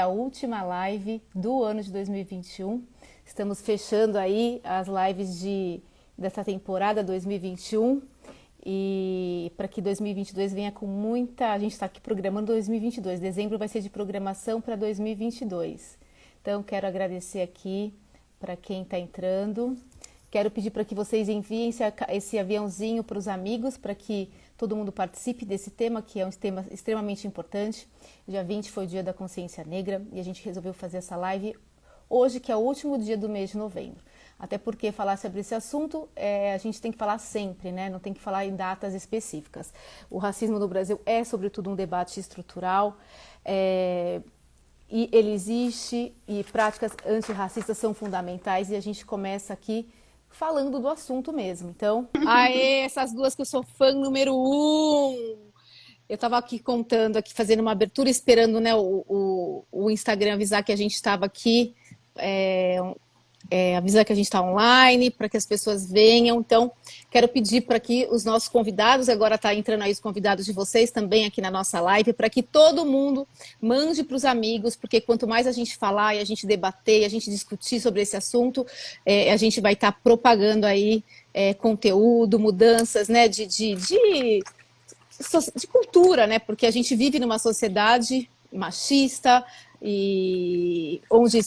a última live do ano de 2021. Estamos fechando aí as lives dessa temporada 2021 e para que 2022 venha com muita... A gente está aqui programando 2022. Dezembro vai ser de programação para 2022. Então, quero agradecer aqui para quem está entrando. Quero pedir para que vocês enviem esse aviãozinho para os amigos, para que todo mundo participe desse tema, que é um tema extremamente importante. Dia 20 foi o Dia da Consciência Negra e a gente resolveu fazer essa live hoje, que é o último dia do mês de novembro. Até porque falar sobre esse assunto, a gente tem que falar sempre, né? Não tem que falar em datas específicas. O racismo no Brasil é, sobretudo, um debate estrutural, e ele existe, e práticas antirracistas são fundamentais, e a gente começa aqui falando do assunto mesmo. Então, essas duas que eu sou fã número 1. Eu estava aqui contando, aqui fazendo uma abertura, esperando, né, o Instagram avisar que a gente estava aqui, avisar que a gente está online, para que as pessoas venham. Então, quero pedir para que os nossos convidados, agora está entrando aí os convidados de vocês também aqui na nossa live, para que todo mundo mande para os amigos, porque quanto mais a gente falar e a gente debater, e a gente discutir sobre esse assunto, a gente vai estar propagando aí conteúdo, mudanças, né, de cultura, né, porque a gente vive numa sociedade machista e onde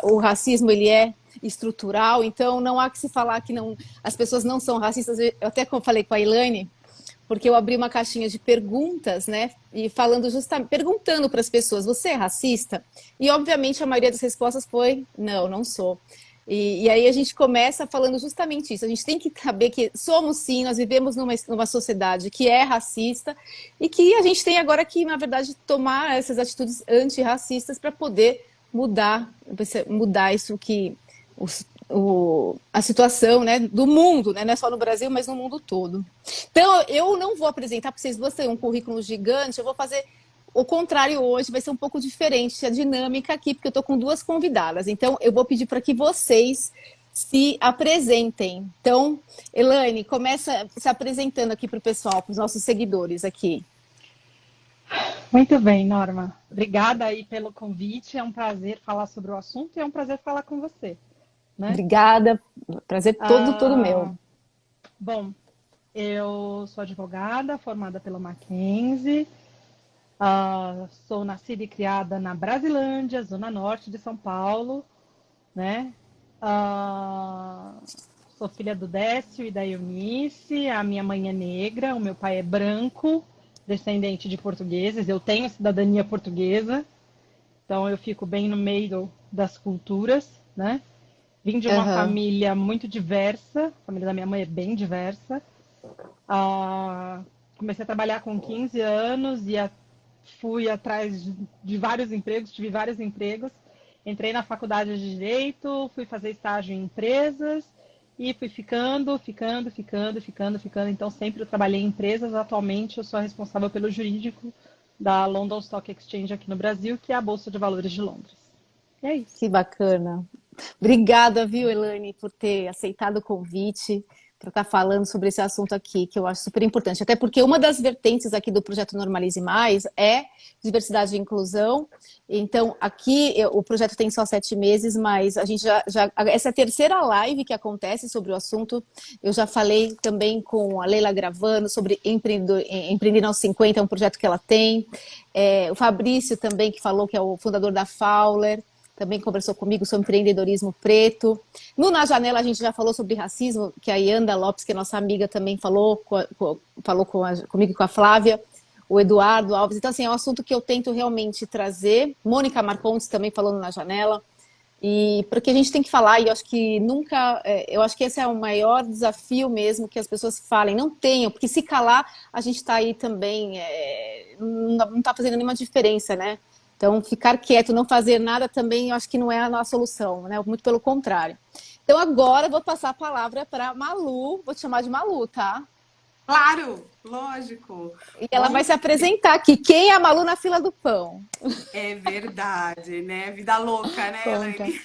o racismo ele é estrutural, então não há que se falar que não, as pessoas não são racistas. Eu até falei com a Elaine, porque eu abri uma caixinha de perguntas, né, e perguntando para as pessoas, você é racista? E obviamente a maioria das respostas foi, não, não sou. E aí a gente começa falando justamente isso. A gente tem que saber que somos sim, nós vivemos numa sociedade que é racista e que a gente tem agora que, na verdade, tomar essas atitudes antirracistas para poder mudar isso que a situação, né, do mundo, né, não é só no Brasil, mas no mundo todo. Então, eu não vou apresentar, porque vocês duas têm um currículo gigante, eu vou fazer o contrário hoje, vai ser um pouco diferente a dinâmica aqui, porque eu estou com duas convidadas. Então, eu vou pedir para que vocês se apresentem. Então, Elaine, começa se apresentando aqui para o pessoal, para os nossos seguidores aqui. Muito bem, Norma. Obrigada aí pelo convite. É um prazer falar sobre o assunto e é um prazer falar com você, né? Obrigada. Prazer todo meu. Bom, eu sou advogada, formada pela Mackenzie. Sou nascida e criada na Brasilândia, zona norte de São Paulo, né? Sou filha do Décio e da Eunice. A minha mãe é negra, o meu pai é branco, descendente de portugueses. Eu tenho cidadania portuguesa, então eu fico bem no meio das culturas, né? Vim de uma família muito diversa, a família da minha mãe é bem diversa. Comecei a trabalhar com 15 anos e fui atrás de vários empregos, tive vários empregos. Entrei na faculdade de Direito, fui fazer estágio em empresas e fui ficando. Então, sempre eu trabalhei em empresas. Atualmente, eu sou responsável pelo jurídico da London Stock Exchange aqui no Brasil, que é a Bolsa de Valores de Londres. E é isso. Que bacana. Obrigada, viu, Elaine, por ter aceitado o convite para estar falando sobre esse assunto aqui, que eu acho super importante. Até porque uma das vertentes aqui do projeto Normalize Mais é diversidade e inclusão. Então, aqui o projeto tem só 7 meses, mas a gente essa é a terceira live que acontece sobre o assunto. Eu já falei também com a Leila Gravano sobre Empreender aos 50, é um projeto que ela tem. O Fabrício também, que falou, que é o fundador da Fowler, também conversou comigo sobre empreendedorismo preto. Na Janela a gente já falou sobre racismo, que a Yanda Lopes, que é nossa amiga, também falou comigo e com a Flávia, o Eduardo Alves. Então, assim, é um assunto que eu tento realmente trazer. Mônica Marcontes também falando na Janela. E porque a gente tem que falar, e eu acho que eu acho que esse é o maior desafio mesmo, que as pessoas falem, não tenham, porque se calar, a gente está aí também, não está fazendo nenhuma diferença, né? Então, ficar quieto, não fazer nada também, eu acho que não é a nossa solução, né? Muito pelo contrário. Então, agora eu vou passar a palavra para Malu, vou te chamar de Malu, tá? Claro, lógico. E ela vai se apresentar aqui. Quem é a Malu na fila do pão? É verdade, né? Vida louca, né, Elaine?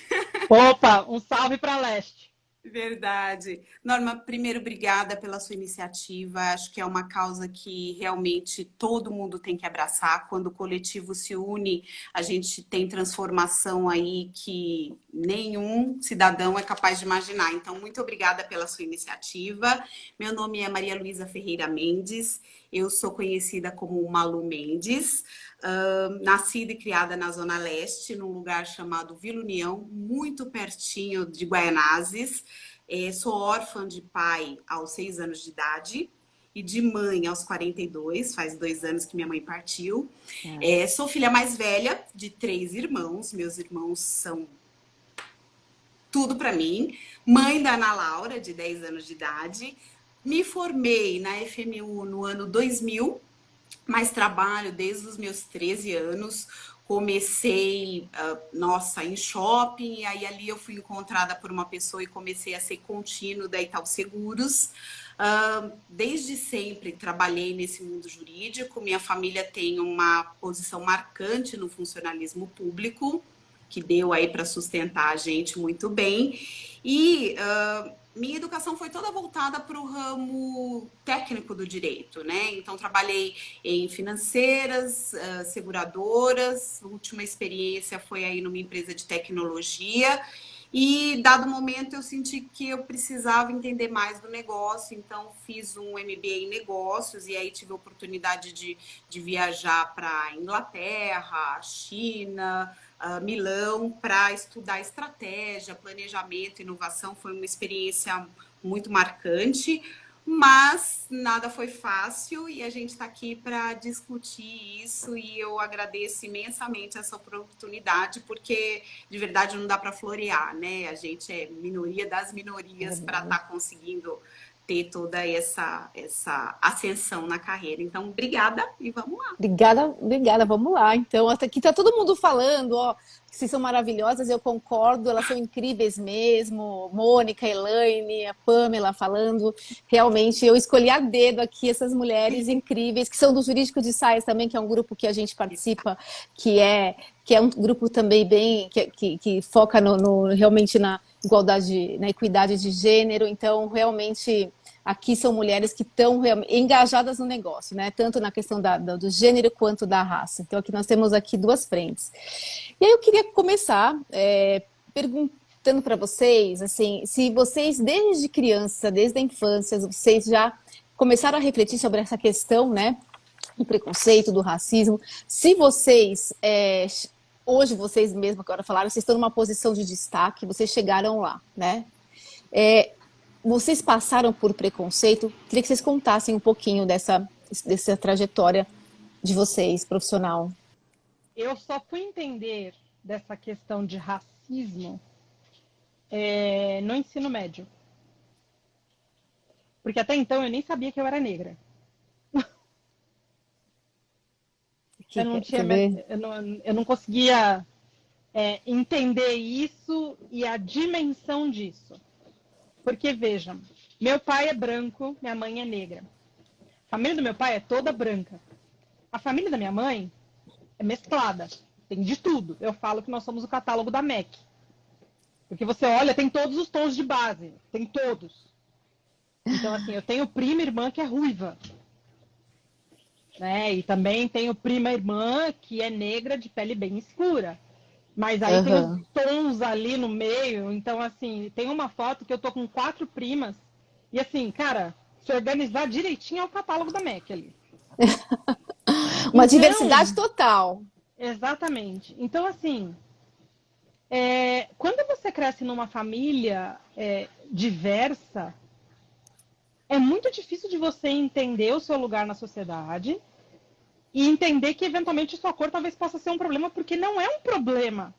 Opa, um salve para leste. Verdade. Norma, primeiro, obrigada pela sua iniciativa. Acho que é uma causa que realmente todo mundo tem que abraçar. Quando o coletivo se une, a gente tem transformação aí que nenhum cidadão é capaz de imaginar. Então, muito obrigada pela sua iniciativa. Meu nome é Maria Luísa Ferreira Mendes. Eu sou conhecida como Malu Mendes. Nascida e criada na Zona Leste, num lugar chamado Vila União, muito pertinho de Guaianazes. Sou órfã de pai aos 6 anos de idade e de mãe aos 42, faz 2 anos que minha mãe partiu. Sou filha mais velha de 3 irmãos, meus irmãos são tudo para mim. Mãe da Ana Laura, de 10 anos de idade. Me formei na FMU no ano 2000, mas trabalho desde os meus 13 anos. Comecei, em shopping, e aí ali eu fui encontrada por uma pessoa e comecei a ser contínuo da Itaú Seguros. Desde sempre trabalhei nesse mundo jurídico. Minha família tem uma posição marcante no funcionalismo público, que deu aí para sustentar a gente muito bem. E minha educação foi toda voltada para o ramo técnico do direito, né? Então, trabalhei em financeiras, seguradoras. A última experiência foi aí numa empresa de tecnologia. E, dado o momento, eu senti que eu precisava entender mais do negócio. Então, fiz um MBA em negócios e aí tive a oportunidade de viajar para Inglaterra, China, Milão, para estudar estratégia, planejamento, inovação. Foi uma experiência muito marcante, mas nada foi fácil e a gente está aqui para discutir isso e eu agradeço imensamente essa oportunidade, porque de verdade não dá para florear, né? A gente é minoria das minorias para estar conseguindo ter toda essa ascensão na carreira. Então, obrigada e vamos lá. Obrigada, vamos lá. Então, até aqui tá todo mundo falando, ó, que vocês são maravilhosas, eu concordo, elas são incríveis mesmo. Mônica, Elaine, a Pamela falando. Realmente, eu escolhi a dedo aqui essas mulheres incríveis, que são do Jurídico de Saias também, que é um grupo que a gente participa, que é um grupo também bem, que foca realmente na igualdade, na equidade de gênero. Então, realmente, aqui são mulheres que estão engajadas no negócio, né? Tanto na questão do gênero quanto da raça. Então, aqui nós temos aqui duas frentes. E aí eu queria começar perguntando para vocês, assim, se vocês desde criança, desde a infância, vocês já começaram a refletir sobre essa questão, né? Do preconceito, do racismo. Se vocês hoje vocês mesmos agora falaram, vocês estão numa posição de destaque, vocês chegaram lá, né? Vocês passaram por preconceito? Queria que vocês contassem um pouquinho dessa trajetória de vocês, profissional. Eu só fui entender dessa questão de racismo no ensino médio. Porque até então eu nem sabia que eu era negra. Eu não conseguia entender isso e a dimensão disso. Porque, vejam, meu pai é branco, minha mãe é negra. A família do meu pai é toda branca. A família da minha mãe é mesclada, tem de tudo. Eu falo que nós somos o catálogo da MEC. Porque você olha, tem todos os tons de base, tem todos. Então, assim, eu tenho prima e irmã que é ruiva. Né? E também tenho prima e irmã que é negra de pele bem escura. Mas aí tem os tons ali no meio. Então, assim, tem uma foto que eu tô com 4 primas. E assim, cara, se organizar direitinho é o catálogo da MEC ali. Uma diversidade total. Exatamente. Então, assim, quando você cresce numa família diversa, é muito difícil de você entender o seu lugar na sociedade e entender que, eventualmente, sua cor talvez possa ser um problema, porque não é um problema.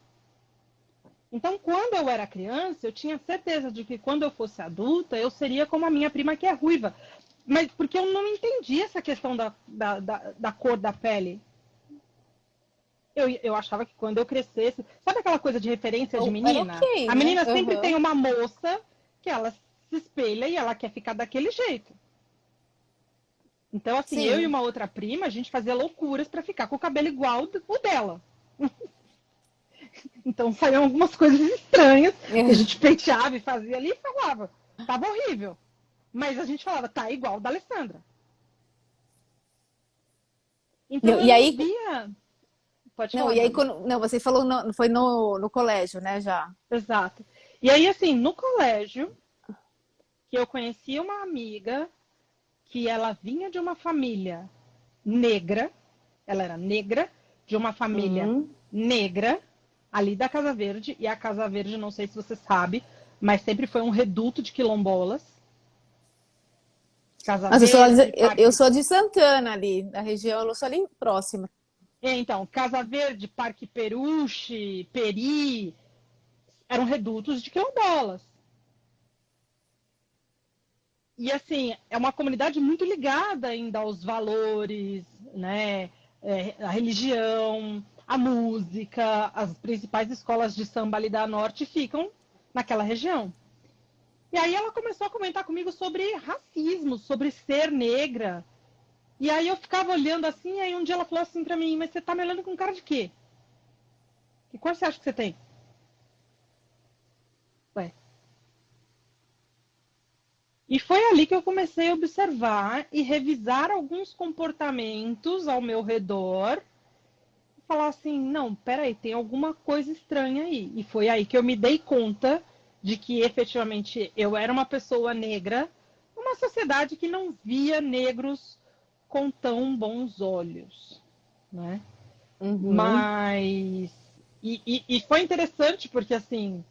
Então, quando eu era criança, eu tinha certeza de que, quando eu fosse adulta, eu seria como a minha prima, que é ruiva. Mas porque eu não entendi essa questão da cor da pele. Eu achava que quando eu crescesse... Sabe aquela coisa de referência de menina? Okay, a menina sempre tem uma moça que ela se espelha e ela quer ficar daquele jeito. Então, assim, eu e uma outra prima, a gente fazia loucuras para ficar com o cabelo igual o dela. Então saíam algumas coisas estranhas que a gente penteava e fazia ali e falava, tava horrível. Mas a gente falava, tá igual da Alessandra. Então Não, eu e não aí, via. Pode não, falar, e aí Gabi. quando, não, você falou foi no colégio, né, já. Exato. E aí, assim, no colégio, que eu conheci uma amiga que ela vinha de uma família negra, ela era negra, de uma família Hum. negra, ali da Casa Verde, e a Casa Verde, não sei se você sabe, mas sempre foi um reduto de quilombolas. Casa Mas Verde, eu Parque. sou de Santana ali, da região, eu sou ali próxima. Então, Casa Verde, Parque Peruche, Peri, eram redutos de quilombolas. E assim, é uma comunidade muito ligada ainda aos valores, né? A religião, a música, as principais escolas de samba ali da Norte ficam naquela região. E aí ela começou a comentar comigo sobre racismo, sobre ser negra. E aí eu ficava olhando assim, e aí um dia ela falou assim pra mim, mas você tá me olhando com cara de quê? Que cor você acha que você tem? Ué. E foi ali que eu comecei a observar e revisar alguns comportamentos ao meu redor e falar assim, não, peraí, tem alguma coisa estranha aí. E foi aí que eu me dei conta de que efetivamente eu era uma pessoa negra numa sociedade que não via negros com tão bons olhos, né? Uhum. Mas e foi interessante porque assim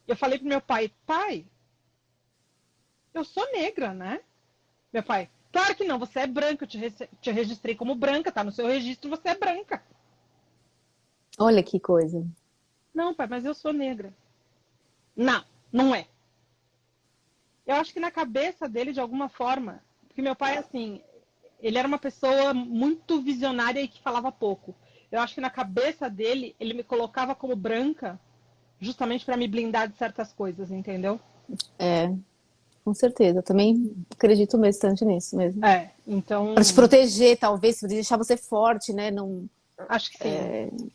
eu falei pro meu pai, pai, eu sou negra, né? Meu pai, claro que não, você é branca, te registrei como branca, tá no seu registro, você é branca. Olha que coisa. Não, pai, mas eu sou negra. Não, não é. Eu acho que na cabeça dele, de alguma forma, porque meu pai, assim, ele era uma pessoa muito visionária e que falava pouco. Eu acho que na cabeça dele, ele me colocava como branca justamente para me blindar de certas coisas, entendeu? É, com certeza. Eu também acredito bastante nisso mesmo. Para te Então, proteger, talvez, para deixar você forte, né? Não, acho que sim.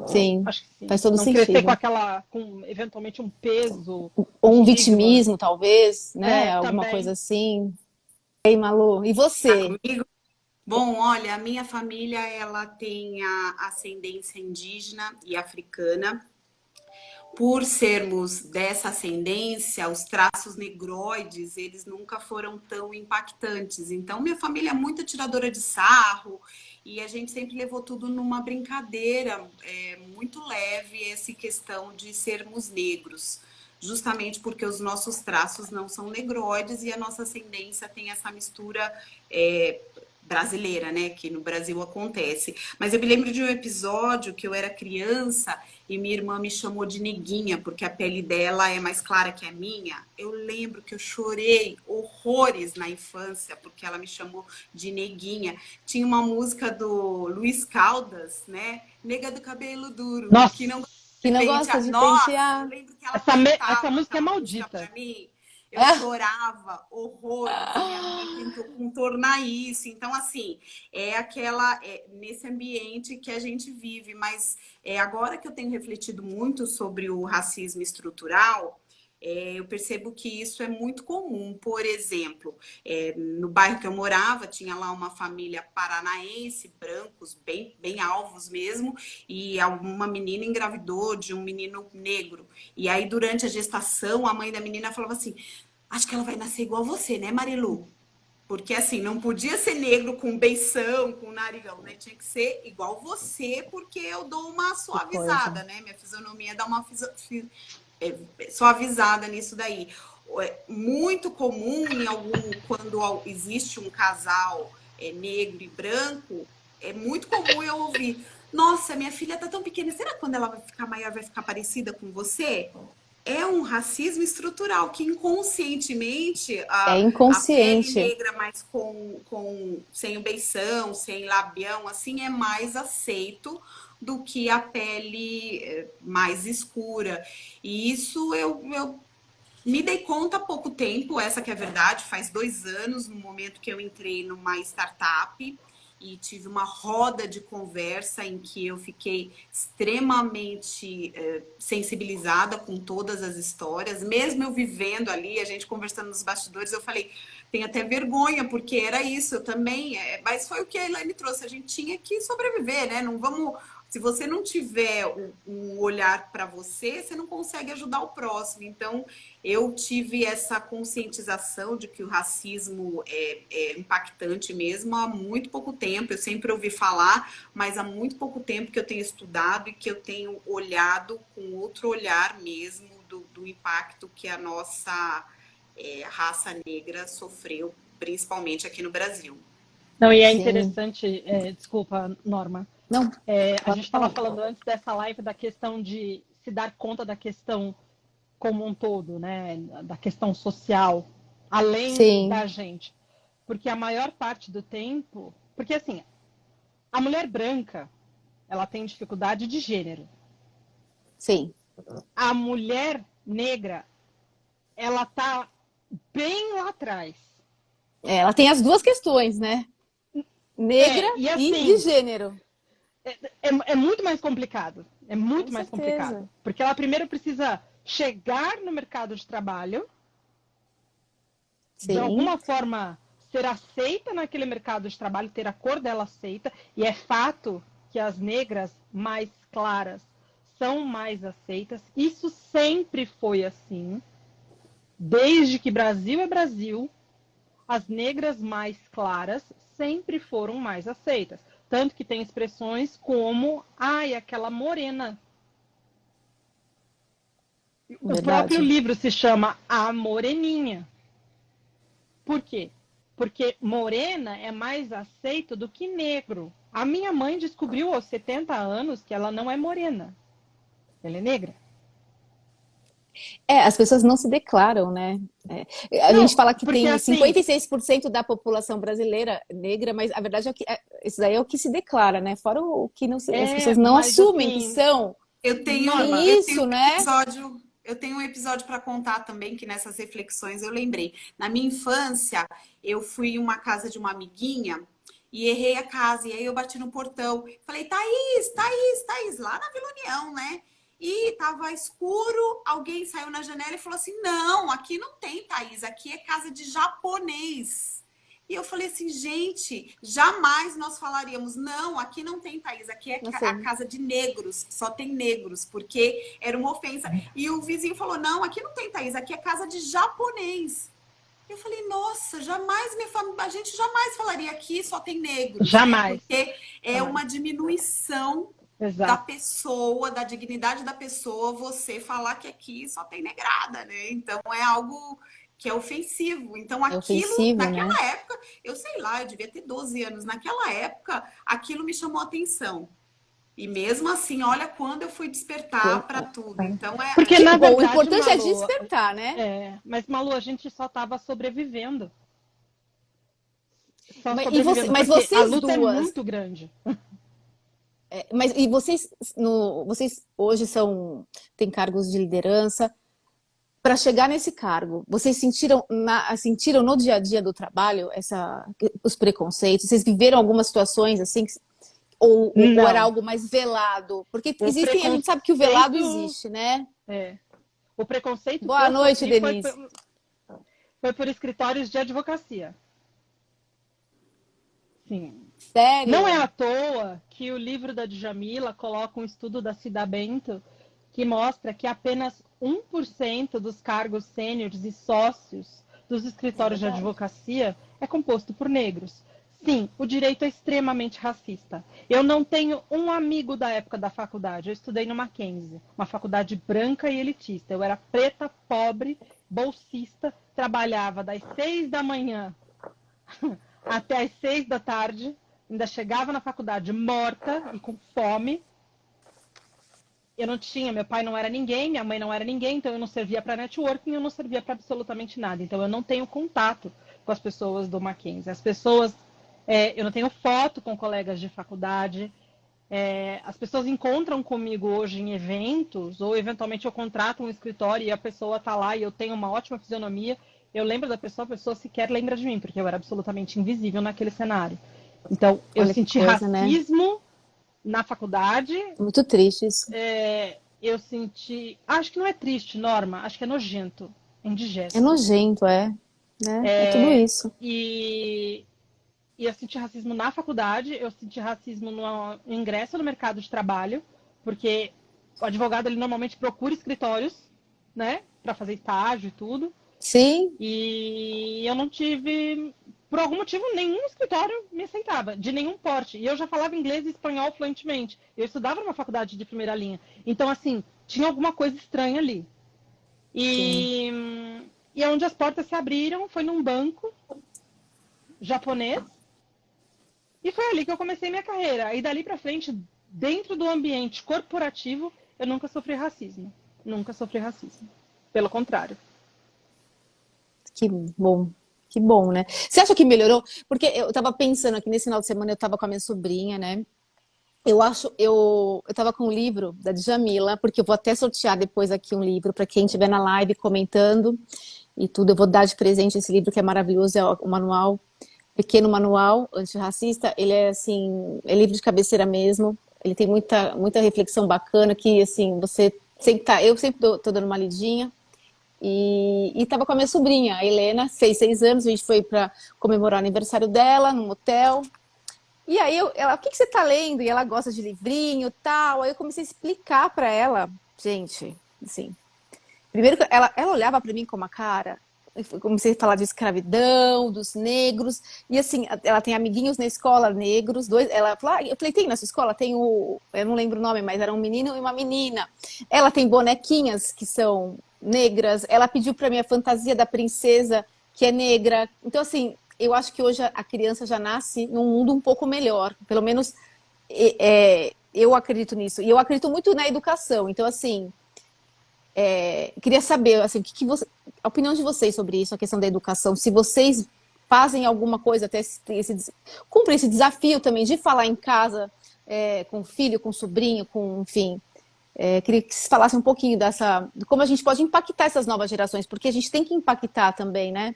sim, Acho que sim. faz todo Não crescer com sentido. aquela, com eventualmente um peso, Ou um estigma. vitimismo, talvez, né? Alguma coisa Também. assim. Ei, Malu, e Tá você? comigo? Bom, olha, a minha família ela tem a ascendência indígena e africana. Por sermos dessa ascendência, os traços negroides, eles nunca foram tão impactantes. Então, minha família é muito tiradora de sarro e a gente sempre levou tudo numa brincadeira muito leve, essa questão de sermos negros. Justamente porque os nossos traços não são negroides e a nossa ascendência tem essa mistura brasileira, né? Que no Brasil acontece. Mas eu me lembro de um episódio que eu era criança e minha irmã me chamou de neguinha, porque a pele dela é mais clara que a minha. Eu lembro que eu chorei horrores na infância, porque ela me chamou de neguinha. Tinha uma música do Luiz Caldas, né? Nega do cabelo duro, Nossa, que não gosta Que de não gosta pentear. de Nossa, eu pentear. lembro que ela essa cantava música é aquela música maldita. pra mim. Eu Ah, chorava horrores e minha mãe tentou contornar isso. Então, assim, nesse ambiente que a gente vive. Mas agora que eu tenho refletido muito sobre o racismo estrutural, eu percebo que isso é muito comum. Por exemplo, no bairro que eu morava, tinha lá uma família paranaense, brancos, bem alvos mesmo, e uma menina engravidou de um menino negro. E aí, durante a gestação, a mãe da menina falava assim: acho que ela vai nascer igual você, né, Marilu? Porque assim, não podia ser negro com beição, com narigão, né? Tinha que ser igual você, porque eu dou uma que coisa. suavizada, né? Minha fisionomia dá uma suavizada nisso daí. É muito comum quando existe um casal negro e branco, é muito comum eu ouvir: nossa, minha filha tá tão pequena, será que quando ela vai ficar maior vai ficar parecida com você? É um racismo estrutural que inconscientemente É a pele inconsciente. negra, mas sem o beição, sem labião, assim, é mais aceito do que a pele mais escura. E isso eu me dei conta há pouco tempo, essa que é a verdade, faz 2 anos, no momento que eu entrei numa startup, e tive uma roda de conversa em que eu fiquei extremamente sensibilizada com todas as histórias, mesmo eu vivendo ali, a gente conversando nos bastidores, eu falei, tenho até vergonha, porque era isso, eu também, mas foi o que a Elaine trouxe, a gente tinha que sobreviver, né? Não vamos, se você não tiver um olhar para você, você não consegue ajudar o próximo. Então, eu tive essa conscientização de que o racismo é impactante mesmo há muito pouco tempo. Eu sempre ouvi falar, mas há muito pouco tempo que eu tenho estudado e que eu tenho olhado com outro olhar mesmo do impacto que a nossa raça negra sofreu, principalmente aqui no Brasil. Não, e é Sim. interessante, desculpa, Norma, Não, a gente estava falando antes dessa live da questão de se dar conta da questão como um todo, né? Da questão social, além sim, da gente. Porque a maior parte do tempo... Porque, assim, a mulher branca, ela tem dificuldade de gênero. sim. A mulher negra, ela tá bem lá atrás. Ela tem as duas questões, né? Negra E e assim, de gênero. é muito mais complicado. É muito Com mais certeza. complicado. Porque ela primeiro precisa chegar no mercado de trabalho, de Sim, alguma forma ser aceita naquele mercado de trabalho, ter a cor dela aceita. E é fato que as negras mais claras são mais aceitas. Isso sempre foi assim. Desde que Brasil é Brasil, as negras mais claras sempre foram mais aceitas. Tanto que tem expressões como, ai, aquela morena. O verdade. próprio livro se chama A Moreninha. Por quê? Porque morena é mais aceito do que negro. A minha mãe descobriu aos 70 anos que ela não é morena. Ela é negra. As pessoas não se declaram, né? A Não, gente fala que porque tem assim, 56% da população brasileira negra, mas a verdade é que isso daí é o que se declara, né? Fora o que não se, as pessoas não mas assumem que assim, são. Eu tenho, Norma, eu tenho Isso, um né? episódio, eu tenho um episódio para contar também, que nessas reflexões eu lembrei. Na minha infância, eu fui em uma casa de uma amiguinha e errei a casa. E aí eu bati no portão. Falei, Thaís, Thaís, Thaís, lá na Vila União, né? E tava escuro, alguém saiu na janela e falou assim: não, aqui não tem Thaís, aqui é casa de japonês. E eu falei assim, gente, jamais nós falaríamos, não, aqui não tem Thaís, aqui é a Assim, casa de negros, só tem negros, porque era uma ofensa. E o vizinho falou, não, aqui não tem Thaís, aqui é casa de japonês. Eu falei, nossa, jamais a gente jamais falaria aqui só tem negros, né? jamais. Porque é uma diminuição da Exato. pessoa, da dignidade da pessoa, você falar que aqui só tem negrada, né? Então é algo que é ofensivo. Então é aquilo, ofensivo, né? naquela época, eu sei lá, eu devia ter 12 anos, naquela época, aquilo me chamou a atenção. E mesmo assim, olha quando eu fui despertar para tudo. Então Porque, na Bom, o verdade, importante é Malu, despertar, né? mas, Malu, a gente só estava sobrevivendo. Só Mas, sobrevivendo, mas porque a vocês luta é duas, muito grande. mas e vocês, vocês hoje têm cargos de liderança. Para chegar nesse cargo, vocês sentiram no dia a dia do trabalho os preconceitos? Vocês viveram algumas situações assim, ou era algo mais velado? Porque a gente sabe que o velado existe, né? O preconceito Boa noite, Denise. foi por escritórios de advocacia. Sim. Sério? Não é à toa que o livro da Djamila coloca um estudo da Cida Bento que mostra que apenas 1% dos cargos sêniores e sócios dos escritórios de advocacia é composto por negros. Sim, o direito é extremamente racista. Eu não tenho um amigo da época da faculdade. Eu estudei no Mackenzie, uma faculdade branca e elitista. Eu era preta, pobre, bolsista, trabalhava das 6 da manhã até as 6 da tarde, ainda chegava na faculdade morta e com fome. Eu não tinha, meu pai não era ninguém, minha mãe não era ninguém, então eu não servia para networking, eu não servia para absolutamente nada. Então eu não tenho contato com as pessoas do Mackenzie. As pessoas, eu não tenho foto com colegas de faculdade. As pessoas encontram comigo hoje em eventos, ou eventualmente eu contrato um escritório e a pessoa está lá e eu tenho uma ótima fisionomia. Eu lembro da pessoa, a pessoa sequer lembra de mim, porque eu era absolutamente invisível naquele cenário. Então, eu Olha que senti coisa, né? racismo na faculdade, Muito triste isso. eu senti... Acho que não é triste, Norma, acho que é nojento, É indigesto. nojento, né? É tudo isso. E, e eu senti racismo na faculdade, eu senti racismo no ingresso no mercado de trabalho, porque o advogado ele normalmente procura escritórios, né, para fazer estágio e tudo. Sim, E eu não tive, por algum motivo, nenhum escritório me aceitava, de nenhum porte. E eu já falava inglês e espanhol fluentemente. Eu estudava numa faculdade de primeira linha. Então, assim, tinha alguma coisa estranha ali. sim. E, e onde as portas se abriram foi num banco japonês. E foi ali que eu comecei minha carreira. E dali pra frente, dentro do ambiente corporativo, eu nunca sofri racismo. Nunca sofri racismo. Pelo contrário. Que bom. Que bom, né? Você acha que melhorou? Porque eu tava pensando aqui nesse final de semana, eu tava com a minha sobrinha, né? Eu tava com um livro da Djamila, porque eu vou até sortear depois aqui um livro para quem estiver na live comentando e tudo. Eu vou dar de presente esse livro que é maravilhoso, é o manual, pequeno manual antirracista. Ele é assim, é livro de cabeceira mesmo. Ele tem muita reflexão bacana que assim, você sempre tá, eu sempre tô dando uma lidinha. E tava com a minha sobrinha, a Helena, fez 6 anos, a gente foi para comemorar o aniversário dela num hotel. E aí ela, o que você tá lendo? E ela gosta de livrinho, tal. Aí eu comecei a explicar para ela, gente, assim. Primeiro que ela olhava para mim com uma cara, eu comecei a falar de escravidão, dos negros, e assim, ela tem amiguinhos na escola negros, dois, ela falou, eu falei, tem na sua escola? Tem eu não lembro o nome, mas era um menino e uma menina. Ela tem bonequinhas que são negras, ela pediu para mim a fantasia da princesa, que é negra. Então, assim, eu acho que hoje a criança já nasce num mundo um pouco melhor, pelo menos eu acredito nisso, e eu acredito muito na educação, então, assim, queria saber, assim, a opinião de vocês sobre isso, a questão da educação, se vocês fazem alguma coisa, até cumprem esse desafio também de falar em casa, com o filho, com o sobrinho, enfim. Queria que vocês falassem um pouquinho de como a gente pode impactar essas novas gerações, porque a gente tem que impactar também, né?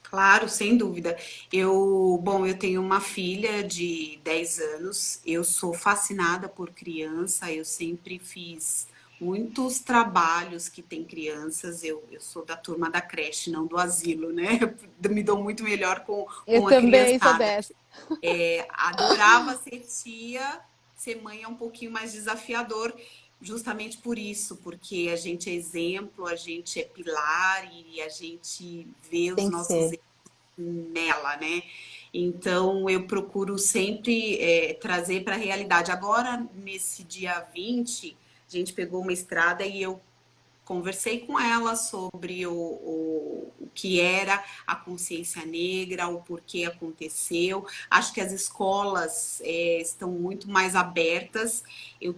Claro, sem dúvida. Eu tenho uma filha de 10 anos, eu sou fascinada por criança, eu sempre fiz muitos trabalhos que tem crianças, eu sou da turma da creche, não do asilo, né? Me dou muito melhor Eu com a também sou criançada. dessa. Adorava ser tia, ser mãe é um pouquinho mais desafiador, justamente por isso, porque a gente é exemplo, a gente é pilar e a gente vê os Tem que nossos ser. erros nela, né? Então eu procuro sempre trazer para a realidade. Agora, nesse dia 20, a gente pegou uma estrada e eu conversei com ela sobre o que era a consciência negra, o porquê aconteceu. Acho que as escolas estão muito mais abertas. Eu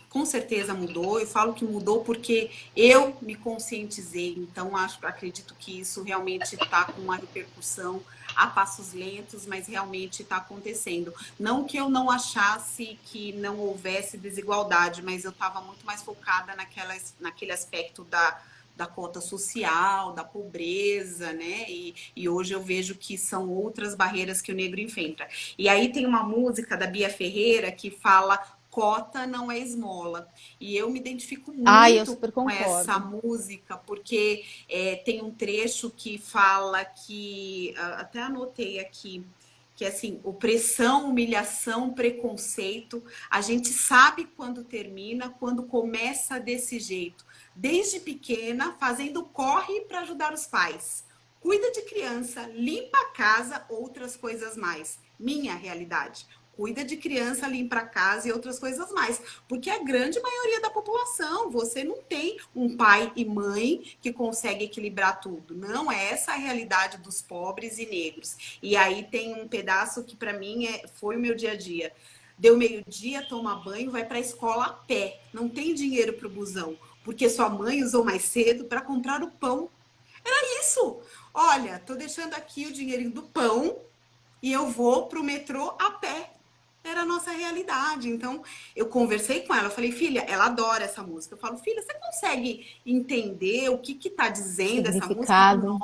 com certeza mudou. Eu falo que mudou porque eu me conscientizei. Então, acredito que isso realmente está com uma repercussão a passos lentos, mas realmente está acontecendo. Não que eu não achasse que não houvesse desigualdade, mas eu estava muito mais focada naquele aspecto da cota social, da pobreza, né? E hoje eu vejo que são outras barreiras que o negro enfrenta. E aí tem uma música da Bia Ferreira que fala cota não é esmola. E eu me identifico Ai, eu muito super com essa concordo. música, porque tem um trecho que fala que, até anotei aqui, que assim, opressão, humilhação, preconceito, a gente sabe quando termina, quando começa desse jeito. Desde pequena, fazendo corre para ajudar os pais. Cuida de criança, limpa a casa, outras coisas mais. Minha realidade. Cuida de criança, limpa a casa e outras coisas mais. Porque a grande maioria da população, você não tem um pai e mãe que consegue equilibrar tudo. Não é essa a realidade dos pobres e negros. E aí tem um pedaço que para mim foi o meu dia a dia. Deu meio-dia, toma banho, vai para a escola a pé. Não tem dinheiro para o busão, porque sua mãe usou mais cedo para comprar o pão. É isso. Olha, tô deixando aqui o dinheirinho do pão e eu vou pro metrô a pé. Era a nossa realidade. Então, eu conversei com ela, eu falei, filha, ela adora essa música. Eu falo, filha, você consegue entender o que tá dizendo essa música? Significado.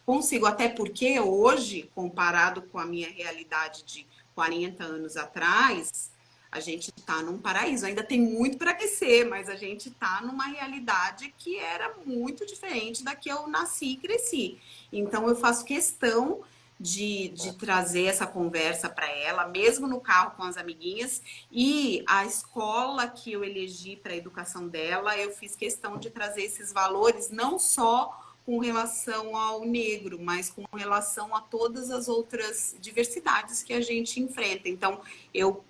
Consigo, até porque hoje, comparado com a minha realidade de 40 anos atrás, a gente está num paraíso. Ainda tem muito para crescer, mas a gente está numa realidade que era muito diferente da que eu nasci e cresci. Então, eu faço questão de trazer essa conversa para ela, mesmo no carro com as amiguinhas. E a escola que eu elegi para a educação dela, eu fiz questão de trazer esses valores, não só com relação ao negro, mas com relação a todas as outras diversidades que a gente enfrenta. Então, eu,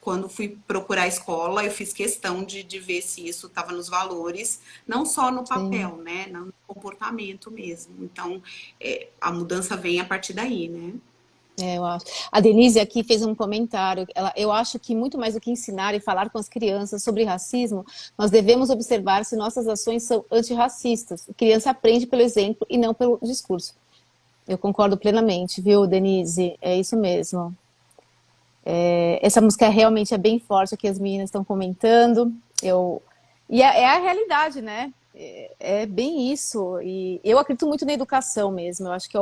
quando fui procurar a escola, eu fiz questão de ver se isso estava nos valores, não só no Sim. papel, né? No comportamento mesmo. Então, a mudança vem a partir daí, né? Eu acho. A Denise aqui fez um comentário. Eu acho que muito mais do que ensinar e falar com as crianças sobre racismo, nós devemos observar se nossas ações são antirracistas. A criança aprende pelo exemplo e não pelo discurso. Eu concordo plenamente, viu, Denise? É isso mesmo. Essa música realmente é bem forte, aqui as meninas estão comentando. E é a realidade, né? É bem isso. E eu acredito muito na educação mesmo. Eu acho que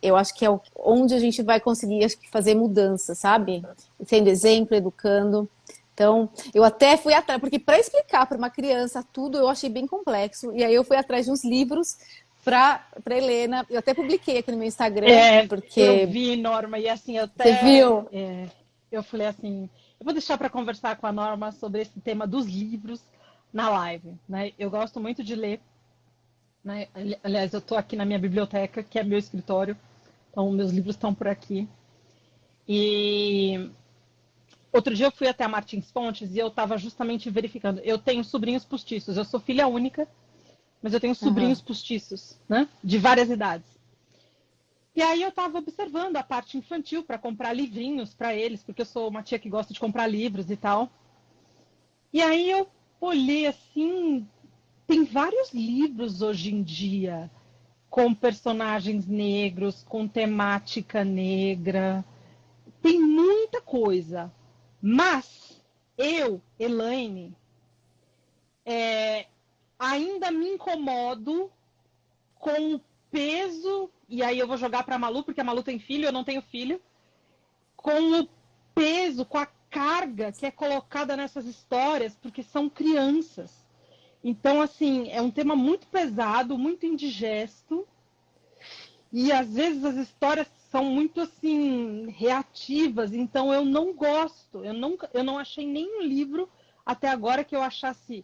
eu acho que é onde a gente vai conseguir, acho que, fazer mudança, sabe? Sendo exemplo, educando. Então, eu até fui atrás, porque para explicar para uma criança tudo eu achei bem complexo. E aí eu fui atrás de uns livros para Helena. Eu até publiquei aqui no meu Instagram, Eu porque vi, Norma, e assim, você viu? eu falei assim, eu vou deixar para conversar com a Norma sobre esse tema dos livros na live, né? Eu gosto muito de ler, né? Aliás, eu estou aqui na minha biblioteca, que é meu escritório, então meus livros estão por aqui. E outro dia eu fui até a Martins Fontes e eu estava justamente verificando. Eu tenho sobrinhos postiços, eu sou filha única, mas eu tenho Aham. sobrinhos postiços, né? De várias idades. E aí eu estava observando a parte infantil para comprar livrinhos para eles, porque eu sou uma tia que gosta de comprar livros e tal. E aí eu olhei assim, tem vários livros hoje em dia com personagens negros, com temática negra. Tem muita coisa. Mas eu, Elaine, ainda me incomodo com o peso, e aí eu vou jogar para a Malu, porque a Malu tem filho, eu não tenho filho, com o peso, com a carga que é colocada nessas histórias, porque são crianças. Então, assim, é um tema muito pesado, muito indigesto, e às vezes as histórias são muito, assim, reativas, então eu não gosto, eu não achei nenhum livro até agora que eu achasse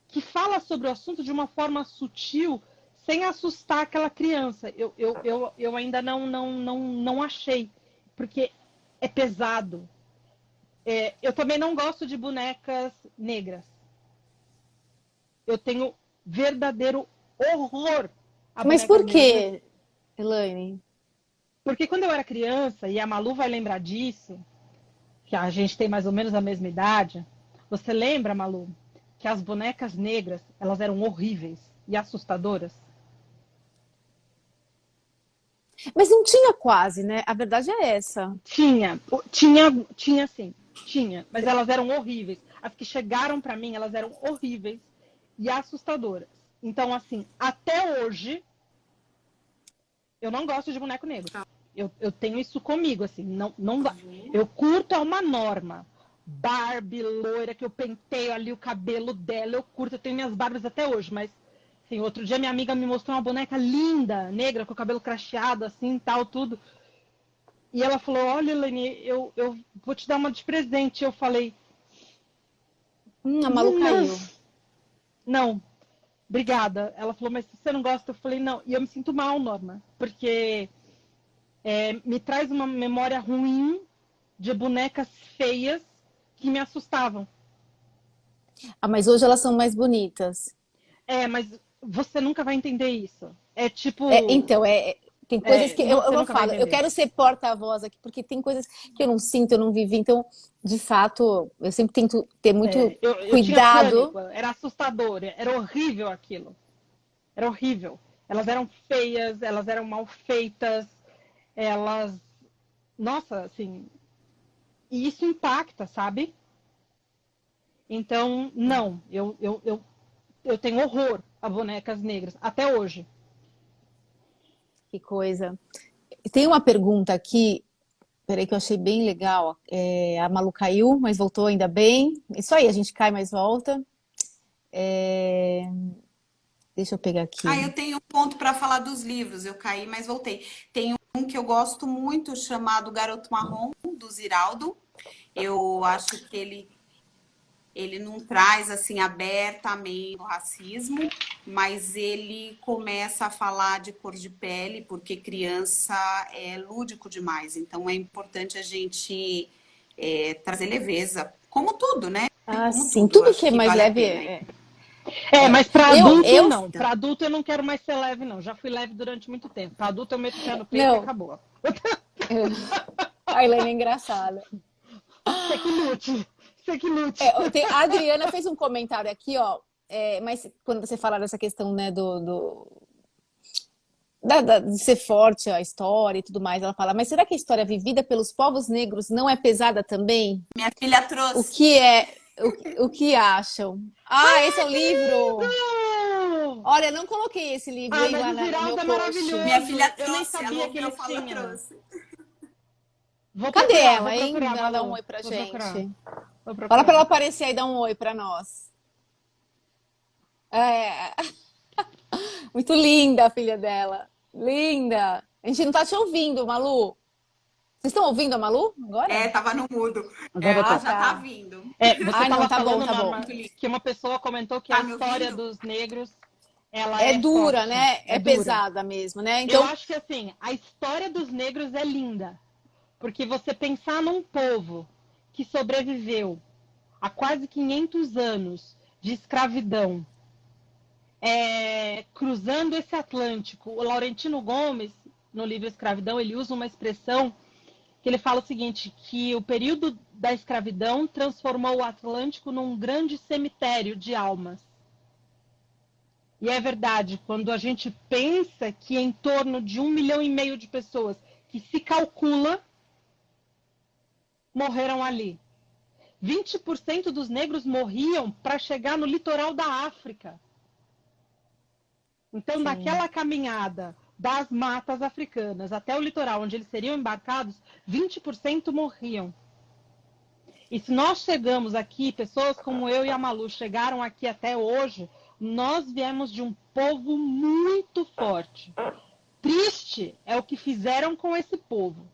que fala sobre o assunto de uma forma sutil, sem assustar aquela criança. Eu ainda não achei, porque é pesado. Eu também não gosto de bonecas negras. Eu tenho verdadeiro horror a Mas bonecas por negras. quê, Elaine? Porque quando eu era criança, e a Malu vai lembrar disso, que a gente tem mais ou menos a mesma idade, você lembra, Malu, que as bonecas negras, elas eram horríveis e assustadoras? Mas não tinha quase, né? A verdade é essa. Tinha sim, tinha, mas elas eram horríveis. As que chegaram para mim, elas eram horríveis e assustadoras. Então, assim, até hoje, eu não gosto de boneco negro. Eu tenho isso comigo, assim, não eu curto a uma norma. Barbie loira, que eu penteio ali o cabelo dela, eu curto, eu tenho minhas Barbies até hoje, mas assim, outro dia minha amiga me mostrou uma boneca linda, negra, com o cabelo cracheado, assim, tal, tudo. E ela falou, olha, Elane, eu vou te dar uma de presente. Eu falei, A Malu não, caiu. não, obrigada. Ela falou, mas você não gosta? Eu falei, não. E eu me sinto mal, Norma, porque me traz uma memória ruim de bonecas feias que me assustavam. Ah, mas hoje elas são mais bonitas. Mas você nunca vai entender isso. É tipo, Então, tem coisas que você eu nunca vai falo, eu entender. quero ser porta-voz aqui, porque tem coisas que eu não sinto, eu não vivi. Então, de fato, eu sempre tento ter muito Eu tinha cuidado. pânico, era assustador, era horrível aquilo. Era horrível. Elas eram feias, elas eram mal feitas, elas. Nossa, assim. E isso impacta, sabe? Então, não. Eu tenho horror a bonecas negras, até hoje. Que coisa. Tem uma pergunta aqui, peraí que eu achei bem legal. A Malu caiu, mas voltou ainda bem. Isso aí, a gente cai, mas volta. É, Deixa eu pegar Ah, aqui. eu tenho um ponto para falar dos livros. Eu caí, mas voltei. Tem um que eu gosto muito, chamado Garoto Marrom, do Ziraldo. Eu acho que ele não traz assim abertamente o racismo, mas ele começa a falar de cor de pele, porque criança é lúdico demais. Então é importante a gente trazer leveza, como tudo, né? Ah, Como sim. tudo, eu Tudo que acho é que mais vale a leve pena. Mas para Eu, adulto eu, não. Para adulto eu não quero mais ser leve, não. Já fui leve durante muito tempo. Para adulto eu meto o pé no peito e não. acabou. A Helene é engraçada. Você que lute. Você que lute. A Adriana fez um comentário aqui, ó. Mas quando você falar dessa questão, né, de ser forte a história e tudo mais, ela fala, mas será que a história vivida pelos povos negros não é pesada também? Minha filha O trouxe. que é, o que acham? Ah, esse é o livro! Lindo! Olha, eu não coloquei esse livro, Ah, hein, mas lá o no meu Ziraldo é post. Minha maravilhoso. filha Eu nem trouxe. Ela sabia que ouviu ele eu falar, tinha. trouxe. Cadê Vou ela, hein? procurar, Ela dá um Malu. oi pra Vou procurar. gente. Vou Fala pra ela procurar. aparecer aí, dar um oi pra nós. É, muito linda a filha dela. Linda. A gente não tá te ouvindo, Malu. Vocês estão ouvindo a Malu agora? Tava no mudo. Agora eu Ela tô. já tá Tá. vindo. Você Ai, não, estava tá bom, falando, tá bom. Norma, Muito lindo. que uma pessoa comentou que a Tá me história ouvindo? dos negros, ela É é dura, forte, né? é É dura. pesada mesmo, né? Eu Então, acho que, assim, a história dos negros é linda. Porque você pensar num povo que sobreviveu há quase 500 anos de escravidão, cruzando esse Atlântico. O Laurentino Gomes, no livro Escravidão, ele usa uma expressão que ele fala o seguinte, que o período da escravidão transformou o Atlântico num grande cemitério de almas. E é verdade, quando a gente pensa que em torno de 1,5 milhão de pessoas que se calcula morreram ali. 20% dos negros morriam para chegar no litoral da África. Então, sim. naquela caminhada das matas africanas até o litoral, onde eles seriam embarcados, 20% morriam. E se nós chegamos aqui, pessoas como eu e a Malu chegaram aqui até hoje, nós viemos de um povo muito forte. Triste é o que fizeram com esse povo.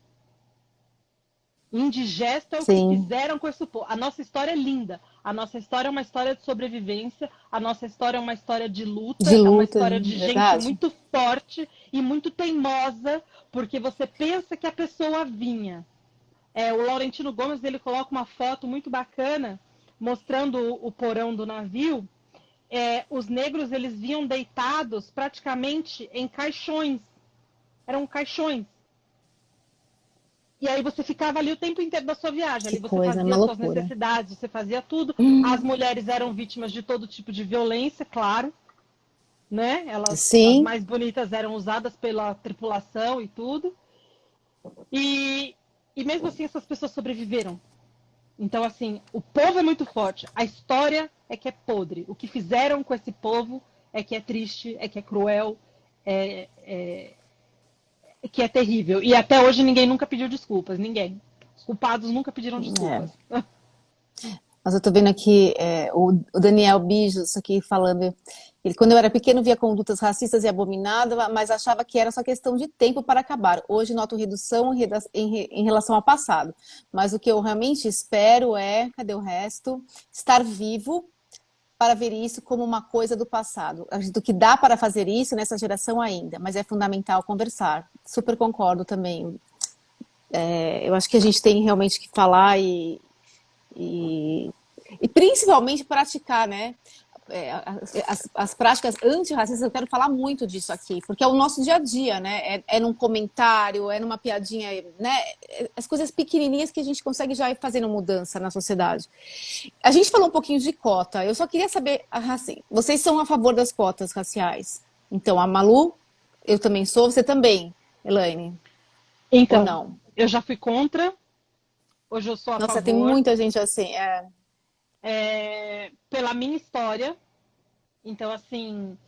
Indigesto é o que Sim, fizeram com esse povo. A nossa história é linda. A nossa história é uma história de sobrevivência. A nossa história é uma história de luta. de É uma luta, história de gente verdade? muito forte e muito teimosa, porque você pensa que a pessoa vinha. O Laurentino Gomes ele coloca uma foto muito bacana mostrando o porão do navio. Os negros eles vinham deitados praticamente em caixões. Eram caixões. E aí você ficava ali o tempo inteiro da sua viagem. Que Ali você coisa, uma fazia suas loucura. necessidades, você fazia tudo. As mulheres eram vítimas de todo tipo de violência, claro. Né? As Sim, mais bonitas eram usadas pela tripulação e tudo. E mesmo assim essas pessoas sobreviveram. Então, assim, o povo é muito forte. A história é que é podre. O que fizeram com esse povo é que é triste, é que é cruel, que é terrível. E até hoje ninguém nunca pediu desculpas. Ninguém. Os culpados nunca pediram é. desculpas. Mas eu tô vendo aqui o Daniel Bijos aqui falando. Ele, quando eu era pequeno, via condutas racistas e abominadas, mas achava que era só questão de tempo para acabar. Hoje noto redução em relação ao passado. Mas o que eu realmente espero cadê o resto? Estar vivo para ver isso como uma coisa do passado. Acredito que dá para fazer isso nessa geração ainda, mas é fundamental conversar. Super concordo também. Eu acho que a gente tem realmente que falar e, e principalmente praticar, né? As práticas antirracistas, eu quero falar muito disso aqui, porque é o nosso dia a dia, né? É num comentário, é numa piadinha, né? As coisas pequenininhas que a gente consegue já ir fazendo mudança na sociedade. A gente falou um pouquinho de cota, eu só queria saber, assim, vocês são a favor das cotas raciais? Então, a Malu, eu também sou, você também, Elaine, ou Então, não? eu já fui contra, hoje eu sou a Nossa, tem favor, muita gente assim, pela minha história. Então, assim,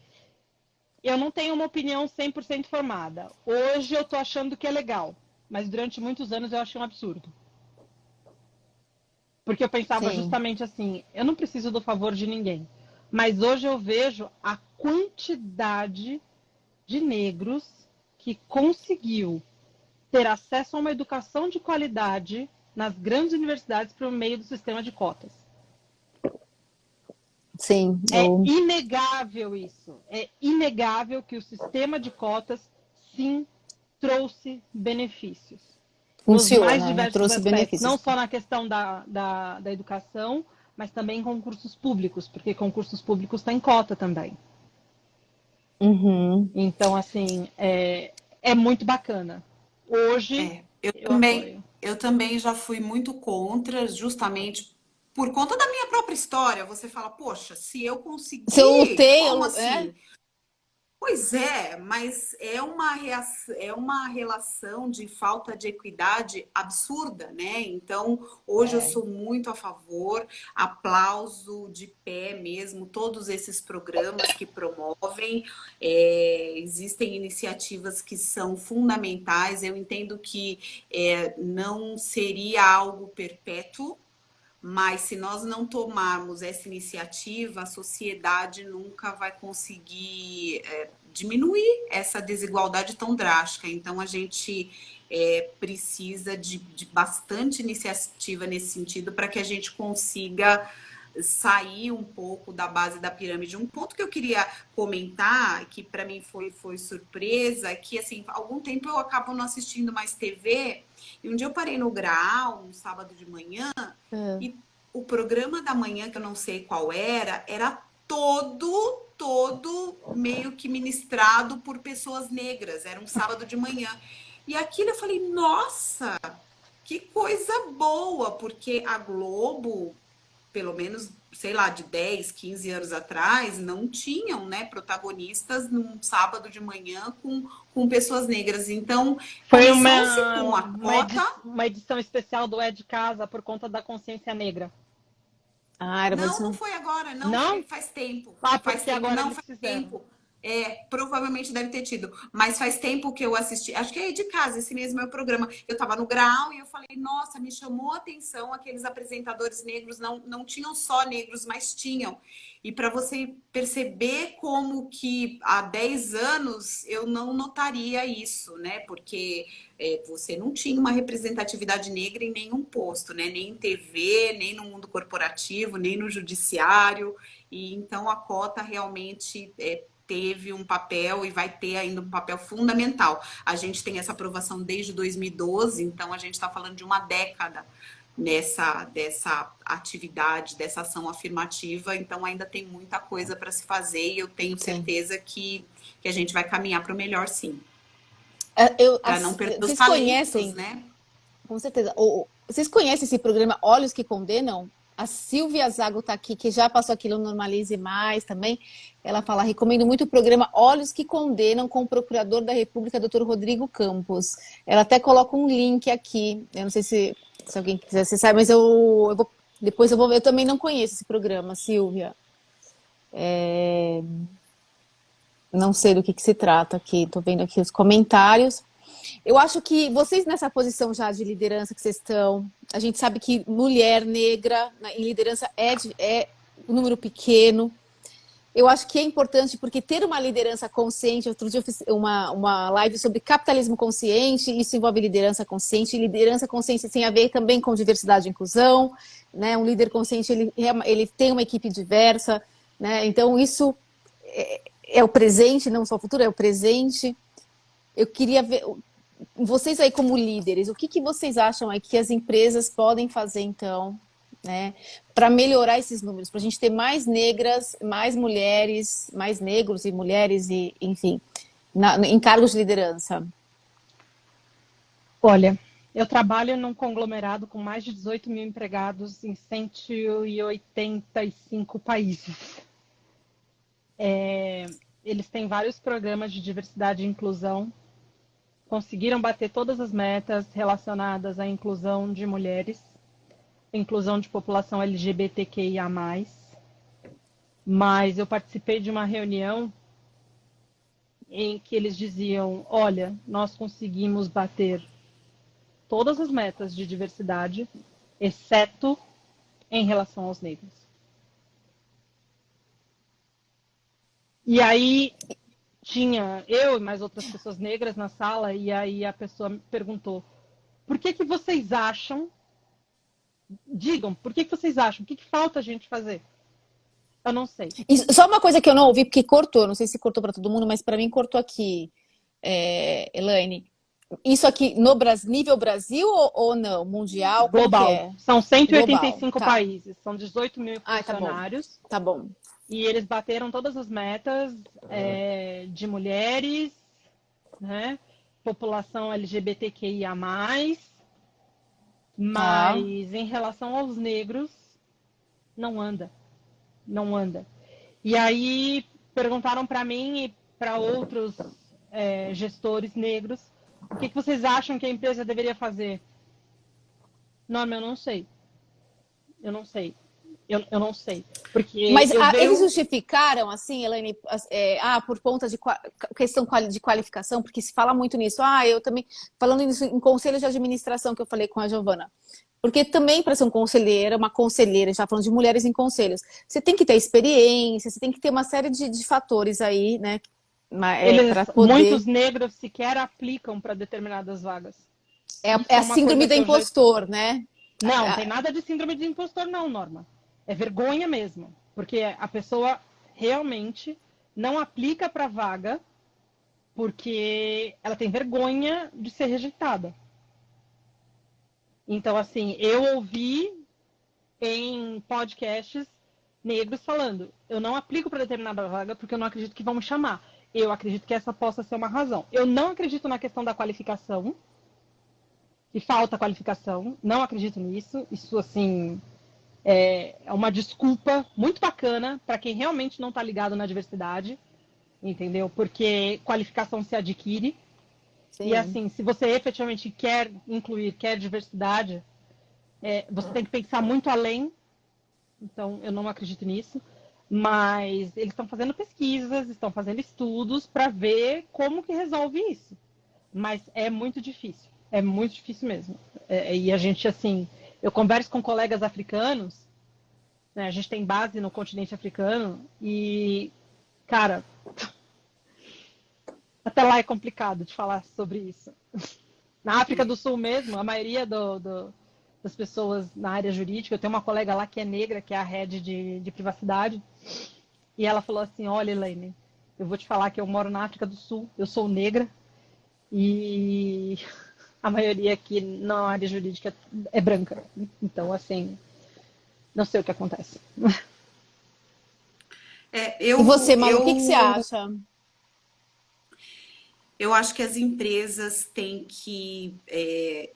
eu não tenho uma opinião 100% formada. Hoje eu tô achando que é legal, mas durante muitos anos eu achei um absurdo. Porque eu pensava Sim, justamente assim, eu não preciso do favor de ninguém. Mas hoje eu vejo a quantidade de negros que conseguiu ter acesso a uma educação de qualidade nas grandes universidades por meio do sistema de cotas. sim, É inegável isso. É inegável que o sistema de cotas, sim, trouxe benefícios nos mais funciona, né? diversos Trouxe aspectos, não benefícios. só na questão da educação, mas também em concursos públicos, porque concursos públicos têm cota também. Uhum. Então, assim, é muito bacana. Hoje, eu apoio. Eu também já fui muito contra, justamente por conta da minha própria história. Você fala, poxa, se eu Se eu conseguir, lutei, como é? assim? Pois é, mas é uma relação de falta de equidade absurda, né? Então, hoje eu É, sou muito a favor, aplauso de pé mesmo, todos esses programas que promovem, existem iniciativas que são fundamentais. Eu entendo que não seria algo perpétuo, mas se nós não tomarmos essa iniciativa, a sociedade nunca vai conseguir diminuir essa desigualdade tão drástica. Então, a gente precisa de bastante iniciativa nesse sentido para que a gente consiga sair um pouco da base da pirâmide. Um ponto que eu queria comentar, que para mim foi surpresa, é que assim, há algum tempo eu acabo não assistindo mais TV, e um dia eu parei no Graal, um sábado de manhã, é. e o programa da manhã, que eu não sei qual era, era todo meio que ministrado por pessoas negras. Era um sábado de manhã. E aquilo eu falei, nossa, que coisa boa, porque a Globo, pelo menos, sei lá, de 10, 15 anos atrás, não tinham, né, protagonistas num sábado de manhã com pessoas negras. Então, Foi começou-se com a cota. uma edição especial do É de Casa por conta da consciência negra. Ah, era uma Não, não edição. foi agora, não, Não? faz tempo. Ah, Faz porque tempo, agora não eles faz fizeram. tempo. Provavelmente deve ter tido, mas faz tempo que eu assisti, acho que é de casa, esse mesmo é o programa. Eu tava no Grau e eu falei, nossa, me chamou a atenção aqueles apresentadores negros, não tinham só negros, mas tinham. E para você perceber como que há 10 anos eu não notaria isso, né? Porque você não tinha uma representatividade negra em nenhum posto, né? Nem em TV, nem no mundo corporativo, nem no judiciário. E então a cota realmente teve um papel e vai ter ainda um papel fundamental. A gente tem essa aprovação desde 2012, então a gente está falando de uma década dessa atividade, dessa ação afirmativa, então ainda tem muita coisa para se fazer e eu tenho Sim. certeza que a gente vai caminhar para o melhor, sim, para não perder os Vocês talentos, conhecem, né? com certeza, vocês conhecem esse programa Olhos que Condenam? A Silvia Zago está aqui, que já passou aqui no Normalize Mais também. Ela fala, recomendo muito o programa Olhos que Condenam com o Procurador da República, Dr. Rodrigo Campos. Ela até coloca um link aqui. Eu não sei se alguém quiser acessar, mas depois eu vou ver. Eu também não conheço esse programa, Silvia. Não sei do que se trata aqui. Estou vendo aqui os comentários. Eu acho que vocês nessa posição já de liderança que vocês estão, a gente sabe que mulher negra em liderança é um número pequeno. Eu acho que é importante porque ter uma liderança consciente, outro dia eu fiz uma live sobre capitalismo consciente, isso envolve liderança consciente, e liderança consciente tem a ver também com diversidade e inclusão, né? Um líder consciente, ele tem uma equipe diversa, né? Então isso é o presente, não só o futuro, é o presente. Eu queria ver, vocês aí como líderes, o que vocês acham aí que as empresas podem fazer então, né, para melhorar esses números, para a gente ter mais negras, mais mulheres, mais negros e mulheres e, enfim, em cargos de liderança? Olha, eu trabalho num conglomerado com mais de 18 mil empregados em 185 países. Eles têm vários programas de diversidade e inclusão, conseguiram bater todas as metas relacionadas à inclusão de mulheres, inclusão de população LGBTQIA+. Mas eu participei de uma reunião em que eles diziam, olha, nós conseguimos bater todas as metas de diversidade, exceto em relação aos negros. E aí tinha eu e mais outras pessoas negras na sala, e aí a pessoa me perguntou, por que que vocês acham, digam, por que que vocês acham, o que que falta a gente fazer? Eu não sei. E só uma coisa que eu não ouvi, porque cortou, não sei se cortou para todo mundo, mas para mim cortou aqui, Elaine. Isso aqui no nível Brasil ou não? Mundial? Como que Global. é? São 185 Global, tá. países, são 18 mil Ah, tá bom. funcionários. Tá bom. E eles bateram todas as metas de mulheres, né? População LGBTQIA+, mas em relação aos negros, não anda. Não anda. E aí perguntaram para mim e para outros gestores negros, o que vocês acham que a empresa deveria fazer? Norma, eu não sei. Eu não sei. Eu não sei. Porque mas eles justificaram, assim, Elaine, por conta de questão de qualificação, porque se fala muito nisso. Eu também, falando nisso em conselhos de administração que eu falei com a Giovana. Porque também, para ser uma conselheira, a gente está falando de mulheres em conselhos, você tem que ter experiência, você tem que ter uma série de fatores aí, né? Muitos negros sequer aplicam para determinadas vagas. É a síndrome do impostor, né? Não, tem nada de síndrome de impostor, não, Norma. É vergonha mesmo. Porque a pessoa realmente não aplica para a vaga porque ela tem vergonha de ser rejeitada. Então, assim, eu ouvi em podcasts negros falando, eu não aplico para determinada vaga porque eu não acredito que vão me chamar. Eu acredito que essa possa ser uma razão. Eu não acredito na questão da qualificação, que falta qualificação, não acredito nisso. Isso, assim, é uma desculpa muito bacana para quem realmente não está ligado na diversidade, entendeu? Porque qualificação se adquire. Sim. E assim, se você efetivamente quer incluir, quer diversidade, você tem que pensar muito além. Então, eu não acredito nisso. Mas eles estão fazendo pesquisas, estão fazendo estudos para ver como que resolve isso. Mas é muito difícil mesmo. E a gente, assim, eu converso com colegas africanos, né, a gente tem base no continente africano, e, cara, até lá é complicado de falar sobre isso. Na África do Sul mesmo, a maioria das pessoas na área jurídica, eu tenho uma colega lá que é negra, que é a head de privacidade, e ela falou assim, olha, Elaine, eu vou te falar que eu moro na África do Sul, eu sou negra, e a maioria aqui na área jurídica é branca. Então, assim, não sei o que acontece. E você, Malu, o que você acha? Eu acho que as empresas têm que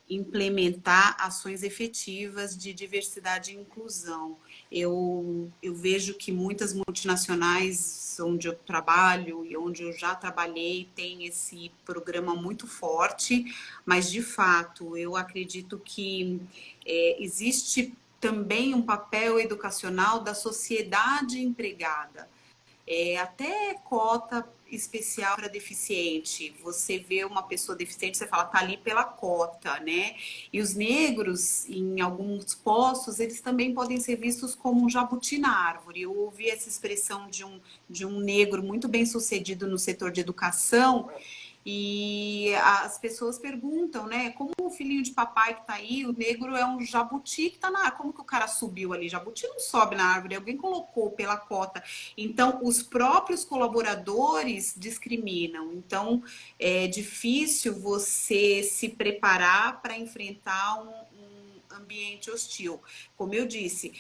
implementar ações efetivas de diversidade e inclusão. Eu vejo que muitas multinacionais onde eu trabalho e onde eu já trabalhei têm esse programa muito forte, mas, de fato, eu acredito que existe também um papel educacional da sociedade empregada. Até cota especial para deficiente. Você vê uma pessoa deficiente, você fala, tá ali pela cota, né? E os negros, em alguns postos, eles também podem ser vistos como um jabuti na árvore. Eu ouvi essa expressão de um negro muito bem sucedido no setor de educação, e as pessoas perguntam, né? Como o filhinho de papai que tá aí, o negro é um jabuti que tá na árvore. Como que o cara subiu ali? Jabuti não sobe na árvore, alguém colocou pela cota. Então, os próprios colaboradores discriminam. Então, é difícil você se preparar para enfrentar um ambiente hostil. Como eu disse,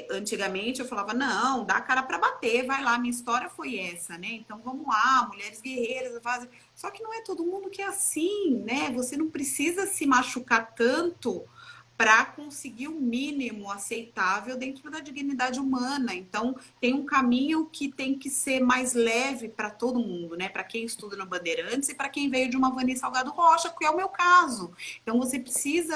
antigamente eu falava, não, dá a cara para bater, vai lá, minha história foi essa, né? Então vamos lá, mulheres guerreiras fazem. Só que não é todo mundo que é assim, né? Você não precisa se machucar tanto para conseguir o mínimo aceitável dentro da dignidade humana. Então, tem um caminho que tem que ser mais leve para todo mundo, né? Para quem estuda no Bandeirantes e para quem veio de uma Vani Salgado Rocha, que é o meu caso. Então, você precisa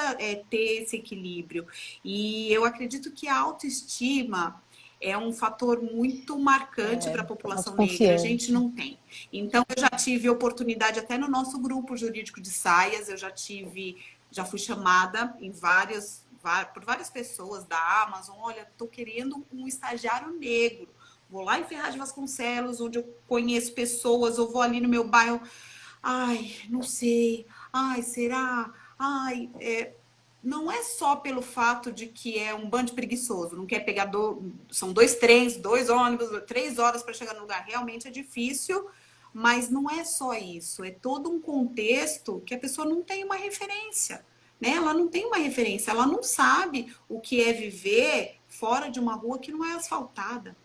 ter esse equilíbrio. E eu acredito que a autoestima é um fator muito marcante para a população negra. A autoconfiança. gente não tem. Então, eu já tive oportunidade, até no nosso grupo jurídico de saias, já fui chamada por várias pessoas da Amazon, olha, estou querendo um estagiário negro. Vou lá em Ferraz de Vasconcelos, onde eu conheço pessoas, ou vou ali no meu bairro. Ai, não sei. Ai, será? Ai, não é só pelo fato de que é um bando de preguiçoso, não quer pegar, são 2 trens, 2 ônibus, 3 horas para chegar no lugar, realmente é difícil, mas não é só isso, é todo um contexto que a pessoa não tem uma referência, né? Ela não tem uma referência, ela não sabe o que é viver fora de uma rua que não é asfaltada.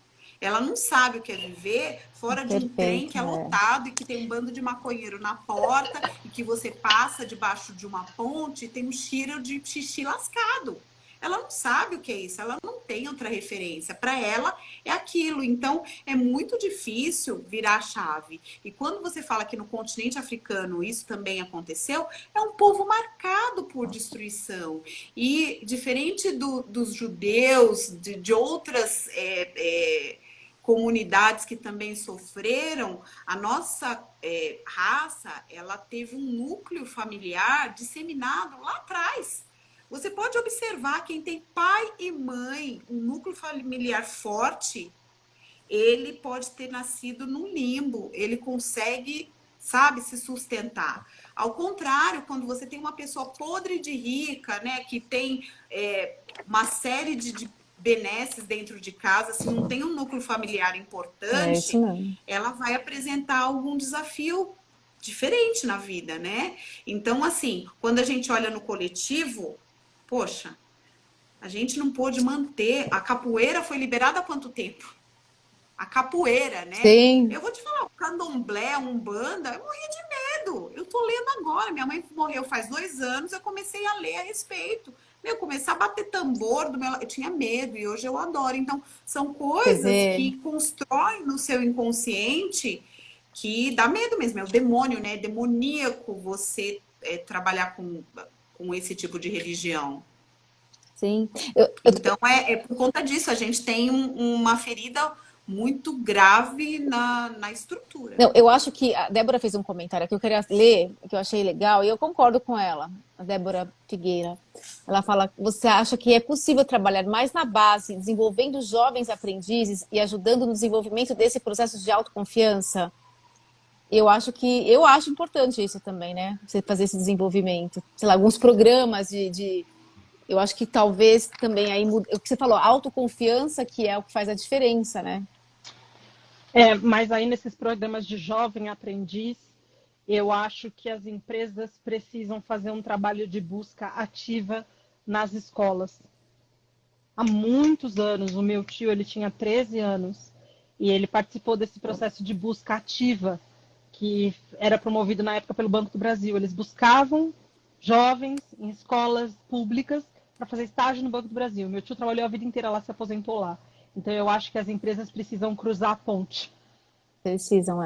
Ela não sabe o que é viver fora de um trem que é lotado e que tem um bando de maconheiro na porta e que você passa debaixo de uma ponte e tem um cheiro de xixi lascado. Ela não sabe o que é isso, ela não tem outra referência. Para ela é aquilo. Então é muito difícil virar a chave. E quando você fala que no continente africano isso também aconteceu, é um povo marcado por destruição. E diferente dos judeus, de outras comunidades que também sofreram, a nossa raça, ela teve um núcleo familiar disseminado lá atrás. Você pode observar, quem tem pai e mãe, um núcleo familiar forte, ele pode ter nascido num limbo, ele consegue, sabe, se sustentar. Ao contrário, quando você tem uma pessoa podre de rica, né, que tem uma série de benesses dentro de casa, se não tem um núcleo familiar importante, ela vai apresentar algum desafio diferente na vida, né? Então, assim, quando a gente olha no coletivo, poxa, a gente não pôde manter. A capoeira foi liberada há quanto tempo? A capoeira, né? Sim. Eu vou te falar, o candomblé, a umbanda, eu morria de medo. Eu tô lendo agora. Minha mãe morreu faz 2 anos, eu comecei a ler a respeito. Eu comecei a bater tambor, eu tinha medo e hoje eu adoro. Então, são coisas que constroem no seu inconsciente que dá medo mesmo. É o demônio, né? É demoníaco você trabalhar com esse tipo de religião. Sim. Então, é por conta disso, a gente tem uma ferida muito grave na estrutura. Não, eu acho que a Débora fez um comentário que eu queria ler, que eu achei legal, e eu concordo com ela, a Débora Figueira. Ela fala: você acha que é possível trabalhar mais na base, desenvolvendo jovens aprendizes e ajudando no desenvolvimento desse processo de autoconfiança? Eu acho importante isso também, né? Você fazer esse desenvolvimento. Sei lá, alguns programas eu acho que talvez também aí o que você falou, autoconfiança, que é o que faz a diferença, né? Mas aí nesses programas de jovem aprendiz, eu acho que as empresas precisam fazer um trabalho de busca ativa nas escolas. Há muitos anos, o meu tio, ele tinha 13 anos e ele participou desse processo de busca ativa que era promovido na época pelo Banco do Brasil. Eles buscavam jovens em escolas públicas para fazer estágio no Banco do Brasil. Meu tio trabalhou a vida inteira lá, se aposentou lá. Então, eu acho que as empresas precisam cruzar a ponte. Precisam,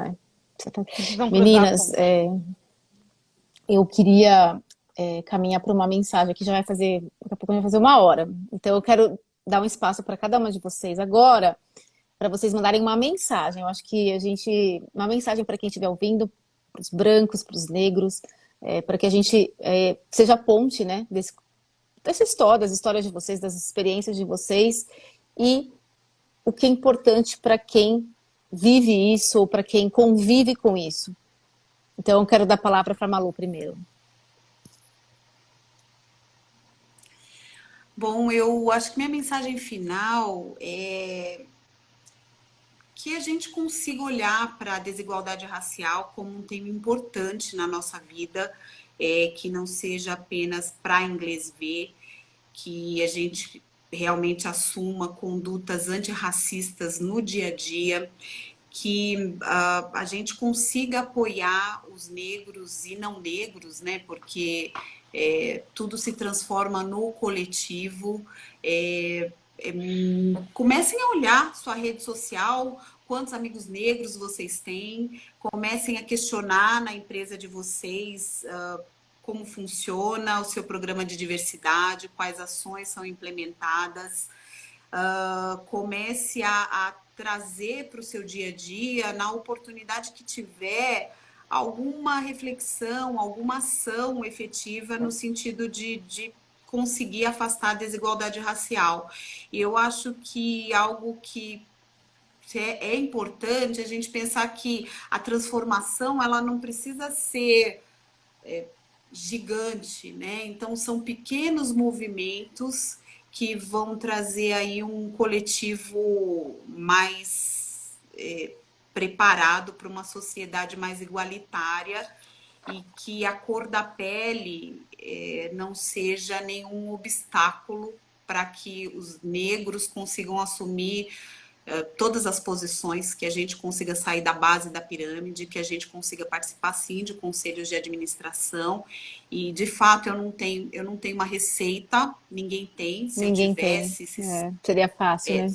Precisam Meninas, cruzar a ponte. Eu queria caminhar para uma mensagem que já vai fazer, daqui a pouco vai fazer 1 hora. Então, eu quero dar um espaço para cada uma de vocês agora, para vocês mandarem uma mensagem. Eu acho que uma mensagem para quem estiver ouvindo, para os brancos, para os negros, para que a gente seja a ponte, né, dessa história, das histórias de vocês, das experiências de vocês, e o que é importante para quem vive isso ou para quem convive com isso. Então, eu quero dar a palavra para a Malu primeiro. Bom, eu acho que minha mensagem final é que a gente consiga olhar para a desigualdade racial como um tema importante na nossa vida, que não seja apenas para inglês ver, que a gente realmente assuma condutas antirracistas no dia a dia, que a gente consiga apoiar os negros e não negros, né? Porque tudo se transforma no coletivo. Comecem a olhar sua rede social, quantos amigos negros vocês têm, comecem a questionar na empresa de vocês como funciona o seu programa de diversidade, quais ações são implementadas. comece a trazer para o seu dia a dia, na oportunidade que tiver, alguma reflexão, alguma ação efetiva no sentido de conseguir afastar a desigualdade racial. E eu acho que algo que é importante a gente pensar que a transformação ela não precisa ser gigante, né? Então são pequenos movimentos que vão trazer aí um coletivo mais preparado para uma sociedade mais igualitária e que a cor da pele não seja nenhum obstáculo para que os negros consigam assumir todas as posições, que a gente consiga sair da base da pirâmide, que a gente consiga participar sim de conselhos de administração. E de fato eu não tenho uma receita, ninguém tem. Se eu Ninguém tem. tivesse, Seria fácil, né?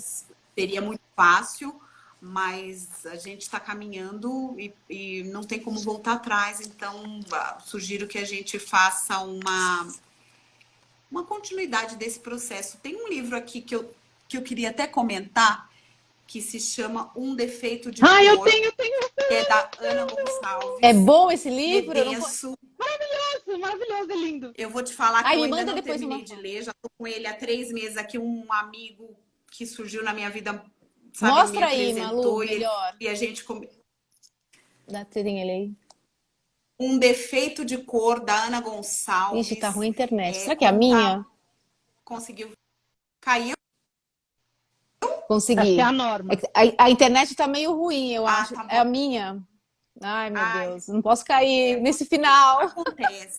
seria muito fácil, mas a gente está caminhando e não tem como voltar atrás. Então sugiro que a gente faça uma continuidade desse processo. Tem um livro aqui que eu queria até comentar, que se chama Um Defeito de Cor. Eu tenho. Que é da Ana Gonçalves. É bom esse livro? Maravilhoso, maravilhoso, é lindo. Eu vou te falar que eu ainda não depois terminei de ler, já estou com ele há 3 meses aqui, um amigo que surgiu na minha vida, sabe, Mostra me aí, apresentou Malu, melhor. e a gente... Dá terem ele aí. Um Defeito de Cor, da Ana Gonçalves. Ixi, tá ruim a internet. Será que é a minha? Conseguiu? Caiu? Consegui. Acho que é a Norma. A internet tá meio ruim, eu acho. Tá bom. É a minha. Ai, meu Deus. Não posso cair nesse final. Acontece.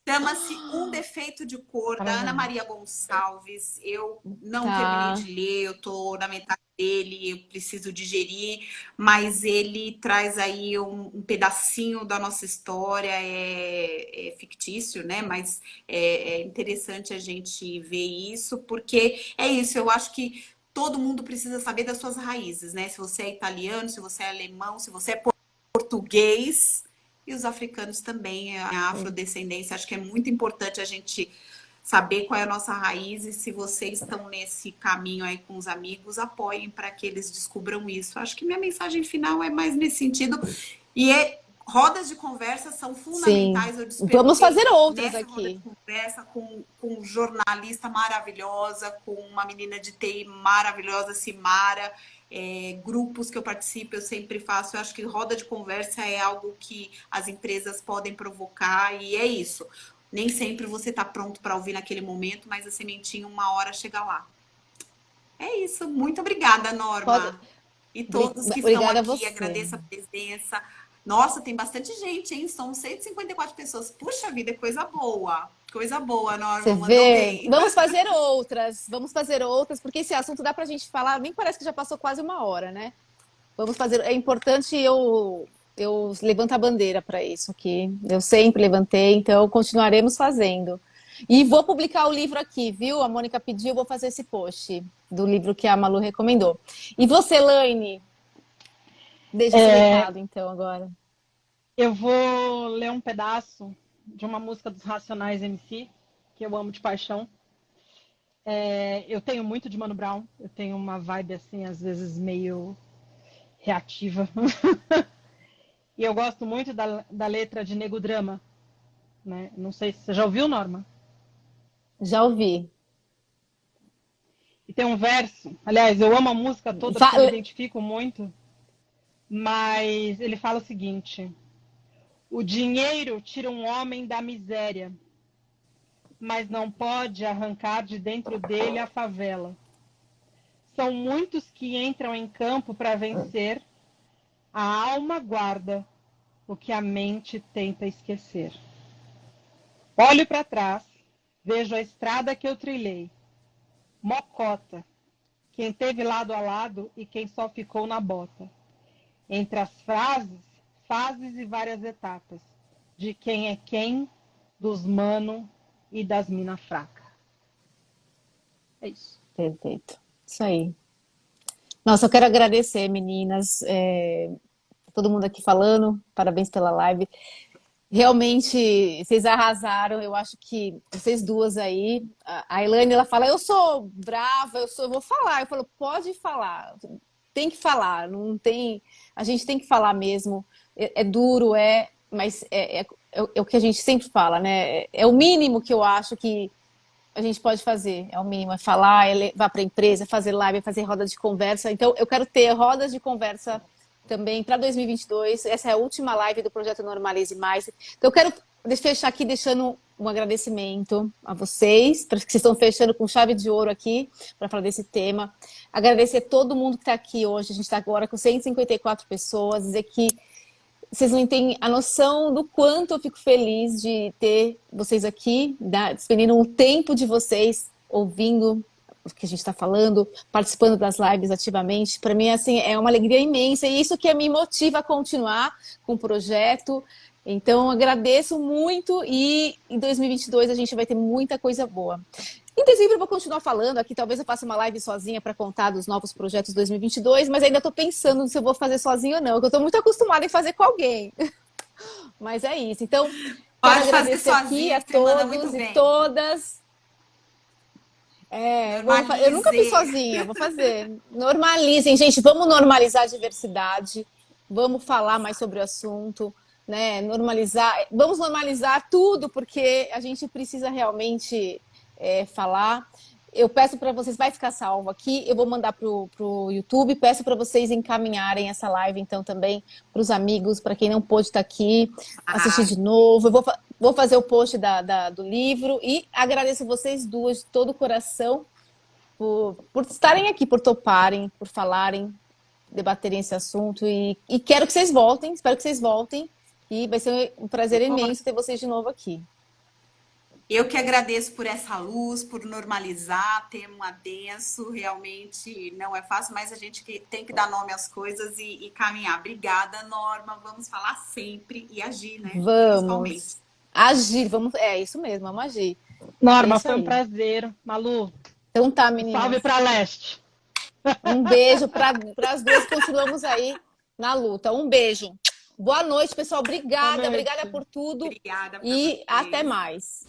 Chama-se Um Defeito de Cor, da Ana Maria Gonçalves. Eu não terminei de ler, eu tô na metade dele, eu preciso digerir, mas ele traz aí um pedacinho da nossa história, é fictício, né? Mas é interessante a gente ver isso, porque é isso, eu acho que todo mundo precisa saber das suas raízes, né? Se você é italiano, se você é alemão, se você é português... E os africanos também, a afrodescendência. Acho que é muito importante a gente saber qual é a nossa raiz e se vocês estão nesse caminho aí com os amigos, apoiem para que eles descubram isso. Acho que minha mensagem final é mais nesse sentido. E rodas de conversa são fundamentais. Sim. Vamos fazer outras nessa aqui. Roda de conversa com jornalista maravilhosa, com uma menina de TI maravilhosa, Simara. Grupos que eu participo, eu sempre faço. Eu acho que roda de conversa é algo que as empresas podem provocar e é isso. Nem sempre você está pronto para ouvir naquele momento, mas a sementinha uma hora chega lá. É isso. Muito obrigada, Norma. E todos que estão aqui, agradeço a presença. Nossa, tem bastante gente, hein? São 154 pessoas. Puxa vida, é coisa boa. Coisa boa, Norma. Você vê? Vamos fazer outras, porque esse assunto dá pra gente falar, nem parece que já passou quase 1 hora, né? Vamos fazer. É importante eu levanto a bandeira para isso aqui. Eu sempre levantei, então continuaremos fazendo. E vou publicar o livro aqui, viu? A Mônica pediu, vou fazer esse post do livro que a Malu recomendou. E você, Laine? Deixa esse recado, então, agora. Eu vou ler um pedaço de uma música dos Racionais MC, que eu amo de paixão. Eu tenho muito de Mano Brown, eu tenho uma vibe assim, às vezes meio reativa. E eu gosto muito da letra de Nego Drama, né? Não sei se você já ouviu, Norma? Já ouvi. E tem um verso, aliás, eu amo a música toda, porque eu me identifico muito, mas ele fala o seguinte: o dinheiro tira um homem da miséria, mas não pode arrancar de dentro dele a favela. São muitos que entram em campo para vencer, a alma guarda o que a mente tenta esquecer. Olho para trás, vejo a estrada que eu trilhei, mocota, quem teve lado a lado e quem só ficou na bota. Entre as fases e várias etapas, de quem é quem, dos mano e das mina fraca. É isso. Perfeito. Isso aí. Nossa, eu quero agradecer, meninas, todo mundo aqui falando, parabéns pela live. Realmente, vocês arrasaram. Eu acho que vocês duas aí. A Elaine, ela fala, eu sou brava, eu vou falar. Eu falo, pode falar. Tem que falar. Não tem. A gente tem que falar mesmo. É duro, mas é o que a gente sempre fala, né? É o mínimo que eu acho que a gente pode fazer. É o mínimo, é falar, é levar para a empresa, fazer live, é fazer roda de conversa. Então, eu quero ter rodas de conversa também para 2022. Essa é a última live do Projeto Normalize Mais. Então, eu quero fechar aqui deixando um agradecimento a vocês, para que vocês estão fechando com chave de ouro aqui, para falar desse tema. Agradecer a todo mundo que está aqui hoje. A gente está agora com 154 pessoas. Dizer que vocês não têm a noção do quanto eu fico feliz de ter vocês aqui, despendendo o tempo de vocês, ouvindo o que a gente está falando, participando das lives ativamente. Para mim, assim, é uma alegria imensa e isso que me motiva a continuar com o projeto. Então, agradeço muito e em 2022 a gente vai ter muita coisa boa. Em dezembro eu vou continuar falando aqui, talvez eu faça uma live sozinha para contar dos novos projetos 2022, mas ainda estou pensando se eu vou fazer sozinha ou não, porque eu estou muito acostumada em fazer com alguém. Mas é isso. Então, pode fazer sozinha, aqui a todos e todas. Eu nunca fiz sozinha, vou fazer. Normalizem, gente, vamos normalizar a diversidade, vamos falar mais sobre o assunto, né? Vamos normalizar tudo, porque a gente precisa realmente falar. Eu peço para vocês, vai ficar salvo aqui, eu vou mandar para o YouTube, peço para vocês encaminharem essa live, então, também para os amigos, para quem não pôde estar aqui, assistir de novo. Eu vou fazer o post do livro e agradeço vocês duas de todo o coração por estarem aqui, por toparem, por falarem, debaterem esse assunto e quero que vocês voltem, espero que vocês voltem e vai ser um prazer imenso ter vocês de novo aqui. Eu que agradeço por essa luz, por normalizar, tema denso, realmente não é fácil, mas a gente tem que dar nome às coisas e caminhar. Obrigada, Norma, vamos falar sempre e agir, né? Vamos agir, é isso mesmo, vamos agir. Norma, foi um prazer. Malu, então tá, meninas. Salve para leste. Um beijo para as duas, continuamos aí na luta. Um beijo. Boa noite, pessoal. Obrigada por tudo. Obrigada e vocês. Até mais.